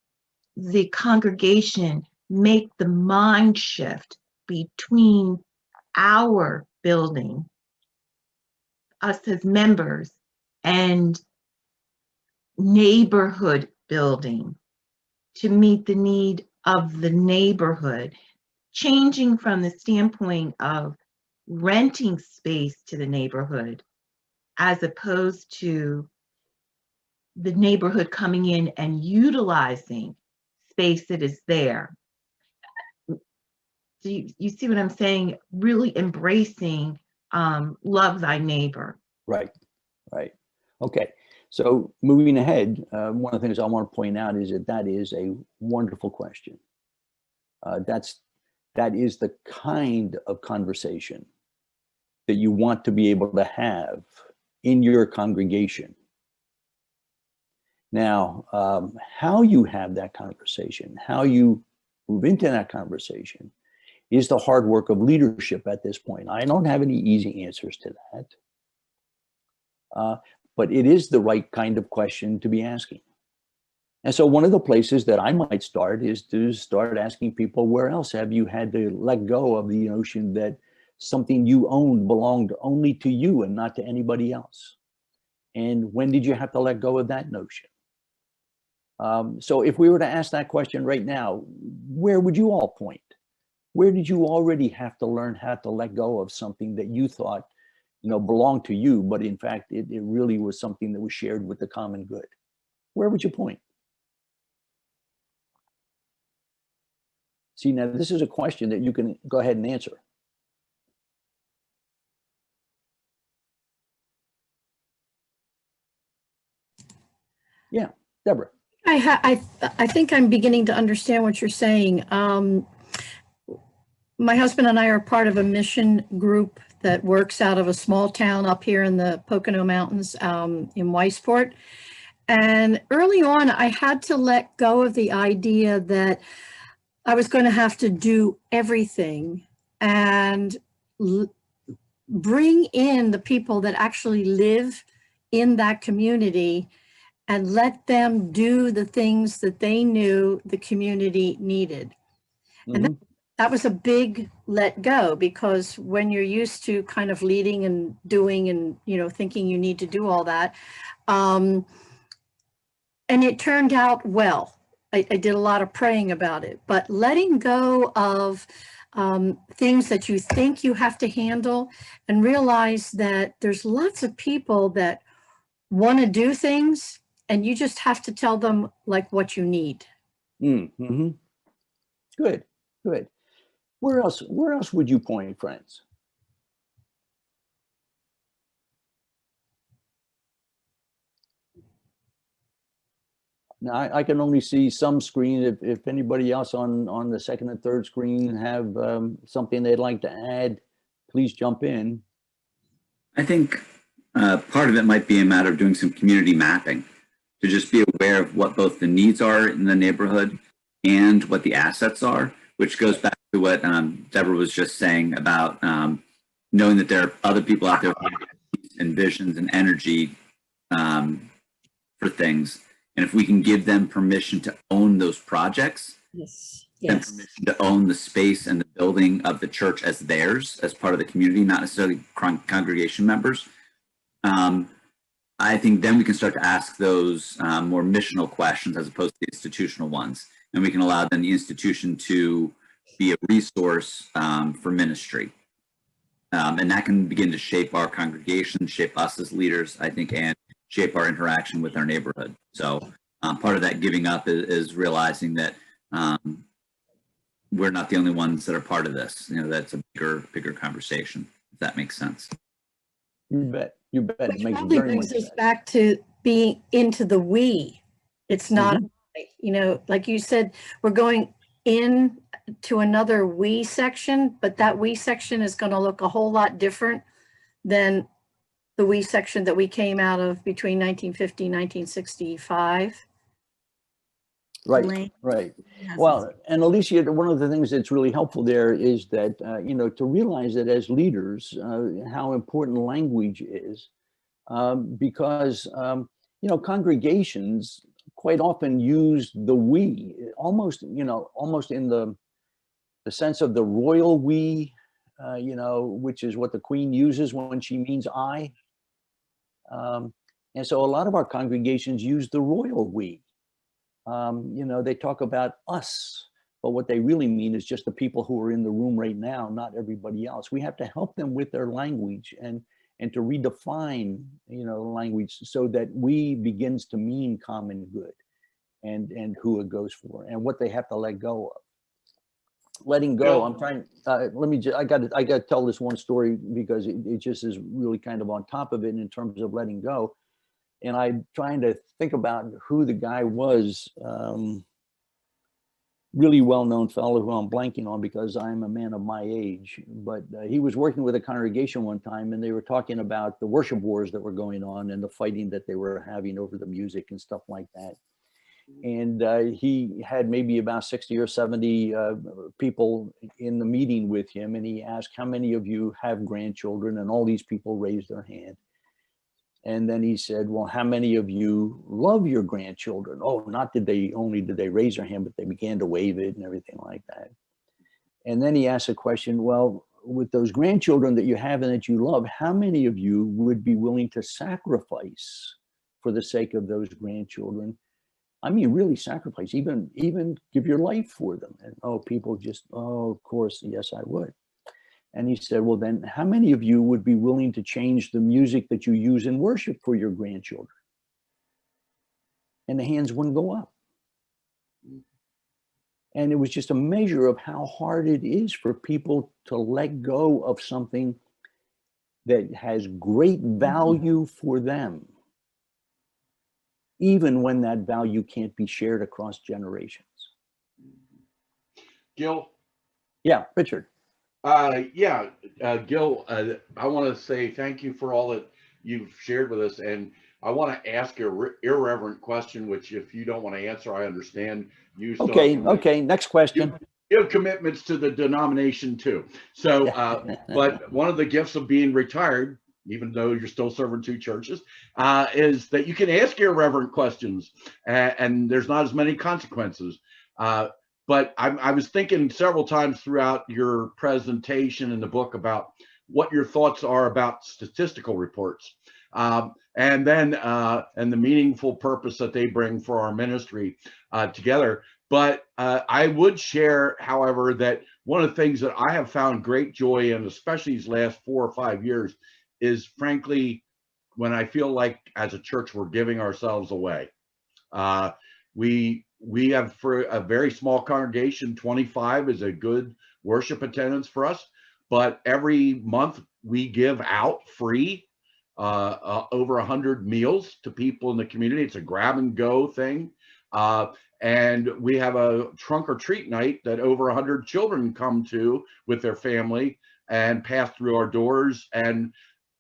the congregation make the mind shift between our building, us as members, and neighborhood building to meet the need of the neighborhood, changing from the standpoint of renting space to the neighborhood as opposed to the neighborhood coming in and utilizing space that is there? Do you see what I'm saying? Really embracing love thy neighbor. Right. Okay. So moving ahead, one of the things I want to point out is that is a wonderful question. That is the kind of conversation that you want to be able to have in your congregation. Now, how you have that conversation, how you move into that conversation is the hard work of leadership at this point. I don't have any easy answers to that. But it is the right kind of question to be asking. And so one of the places that I might start is to start asking people, where else have you had to let go of the notion that something you owned belonged only to you and not to anybody else? And when did you have to let go of that notion? So if we were to ask that question right now, where would you all point? Where did you already have to learn how to let go of something that you thought belonged to you, but in fact, it really was something that was shared with the common good? Where would you point? See, now this is a question that you can go ahead and answer. Yeah, Deborah. I think I'm beginning to understand what you're saying. My husband and I are part of a mission group that works out of a small town up here in the Pocono Mountains in Weisport. And early on, I had to let go of the idea that I was going to have to do everything and bring in the people that actually live in that community and let them do the things that they knew the community needed. Mm-hmm. And that was a big let go, because when you're used to kind of leading and doing and, thinking you need to do all that. And it turned out well. I did a lot of praying about it, but letting go of things that you think you have to handle and realize that there's lots of people that want to do things and you just have to tell them like what you need. Mm-hmm. Good. Where else would you point, friends? Now, I can only see some screen. If anybody else on the second and third screen have something they'd like to add, please jump in. I think part of it might be a matter of doing some community mapping to just be aware of what both the needs are in the neighborhood and what the assets are, which goes back to what Deborah was just saying about knowing that there are other people out there and visions and energy for things. And if we can give them permission to own those projects, Yes. and Yes. permission to own the space and the building of the church as theirs, as part of the community, not necessarily congregation members, I think then we can start to ask those more missional questions as opposed to the institutional ones. And we can allow then the institution to be a resource for ministry. And that can begin to shape our congregation, shape us as leaders, I think, and shape our interaction with our neighborhood. So part of that giving up is realizing that we're not the only ones that are part of this. You know, that's a bigger conversation, if that makes sense. You bet. You bet. It Which makes probably very brings much us sense. back to being into the we. It's not, you know, like you said, we're going in to another we section, but that we section is going to look a whole lot different than the we section that we came out of between 1950 and 1965. Right, Elaine right. has Well, and Alicia, one of the things that's really helpful there is that, you know, to realize that as leaders, how important language is, because, you know, congregations quite often use the we, almost, you know, almost in the sense of the royal we, you know, which is what the Queen uses when she means I. And so a lot of our congregations use the royal we. You know, they talk about us, but what they really mean is just the people who are in the room right now, not everybody else. We have to help them with their language and to redefine, you know, language so that we begins to mean common good and who it goes for and what they have to let go of. Letting go. I'm trying. Let me. I got to tell this one story because it just is really kind of on top of it in terms of letting go. And I'm trying to think about who the guy was, really well-known fellow who I'm blanking on because I'm a man of my age, but he was working with a congregation one time and they were talking about the worship wars that were going on and the fighting that they were having over the music and stuff like that. And he had maybe about 60 or 70 people in the meeting with him. And he asked, how many of you have grandchildren? And all these people raised their hand. And then he said, well, how many of you love your grandchildren? Oh, not did they raise their hand, but they began to wave it and everything like that. And then he asked a question, well, with those grandchildren that you have and that you love, how many of you would be willing to sacrifice for the sake of those grandchildren? I mean, really sacrifice, even give your life for them. And people just, of course, yes, I would. And he said, well, then how many of you would be willing to change the music that you use in worship for your grandchildren? And the hands wouldn't go up. And it was just a measure of how hard it is for people to let go of something that has great value for them, even when that value can't be shared across generations. Gil? Yeah, Richard. Gil, I want to say thank you for all that you've shared with us. And I want to ask an irreverent question, which if you don't want to answer, I understand. You still Okay, next question. You have commitments to the denomination too. So, but one of the gifts of being retired, even though you're still serving two churches, is that you can ask irreverent questions and there's not as many consequences. But I was thinking several times throughout your presentation in the book about what your thoughts are about statistical reports, and the meaningful purpose that they bring for our ministry together. But I would share, however, that one of the things that I have found great joy in, especially these last 4 or 5 years, is frankly, when I feel like as a church, we're giving ourselves away. We have, for a very small congregation, 25 is a good worship attendance for us. But every month we give out free over 100 meals to people in the community. It's a grab and go thing. And we have a trunk or treat night that over 100 children come to with their family and pass through our doors. And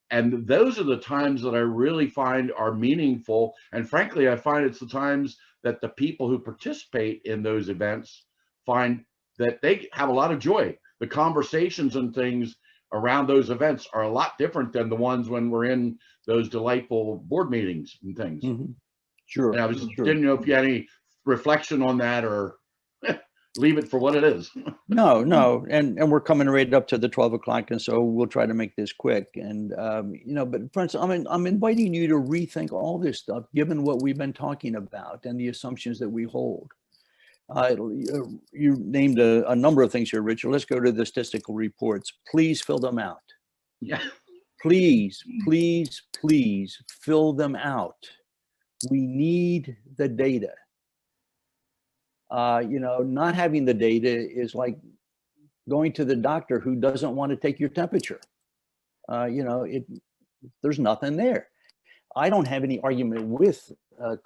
those are the times that I really find are meaningful. And frankly, I find it's the times that the people who participate in those events find that they have a lot of joy. The conversations and things around those events are a lot different than the ones when we're in those delightful board meetings and things. Mm-hmm. Sure. And I sure. didn't know if you had any reflection on that or leave it for what it is. No, and we're coming right up to the 12 o'clock, and so we'll try to make this quick. And but for instance, I'm inviting you to rethink all this stuff, given what we've been talking about and the assumptions that we hold. You named a number of things here, Richard. Let's go to the statistical reports. Please fill them out. Yeah. Please fill them out. We need the data. Not having the data is like going to the doctor who doesn't want to take your temperature. There's nothing there. I don't have any argument with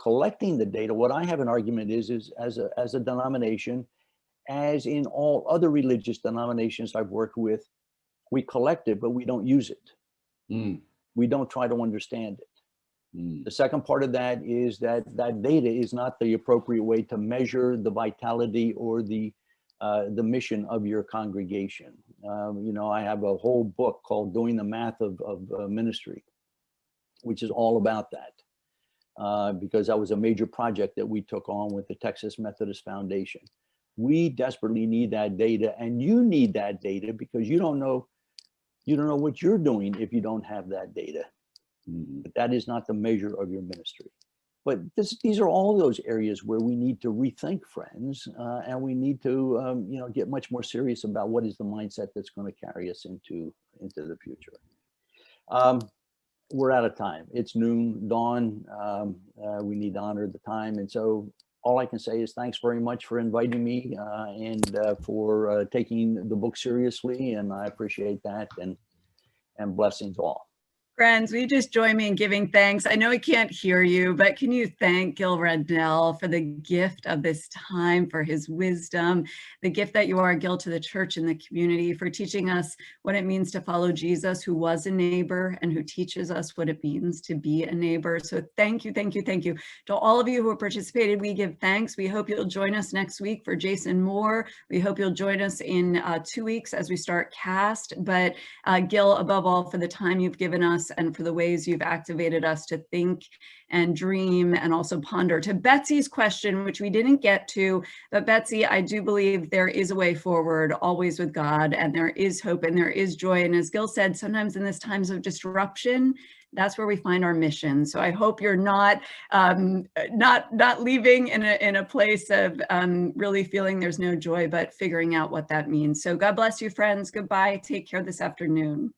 collecting the data. What I have an argument is as a denomination, as in all other religious denominations I've worked with, we collect it, but we don't use it. We don't try to understand it. The second part of that is that data is not the appropriate way to measure the vitality or the mission of your congregation. I have a whole book called Doing the Math of Ministry, which is all about that, because that was a major project that we took on with the Texas Methodist Foundation. We desperately need that data, and you need that data because you don't know what you're doing if you don't have that data. But that is not the measure of your ministry. But these are all those areas where we need to rethink, friends, and we need to get much more serious about what is the mindset that's going to carry us into the future. We're out of time. It's noon, dawn. We need to honor the time, and so all I can say is thanks very much for inviting me and for taking the book seriously, and I appreciate that. And blessings all. Friends, will you just join me in giving thanks? I know he can't hear you, but can you thank Gil Rendell for the gift of this time, for his wisdom, the gift that you are, Gil, to the church and the community, for teaching us what it means to follow Jesus, who was a neighbor and who teaches us what it means to be a neighbor. So thank you, thank you, thank you. To all of you who have participated, we give thanks. We hope you'll join us next week for Jason Moore. We hope you'll join us in 2 weeks as we start CAST. But Gil, above all, for the time you've given us and for the ways you've activated us to think and dream and also ponder. To Betsy's question, which we didn't get to, but Betsy, I do believe there is a way forward, always with God, and there is hope and there is joy. And as Gil said, sometimes in these times of disruption, that's where we find our mission. So I hope you're not leaving in a place of really feeling there's no joy, but figuring out what that means. So God bless you, friends. Goodbye. Take care this afternoon.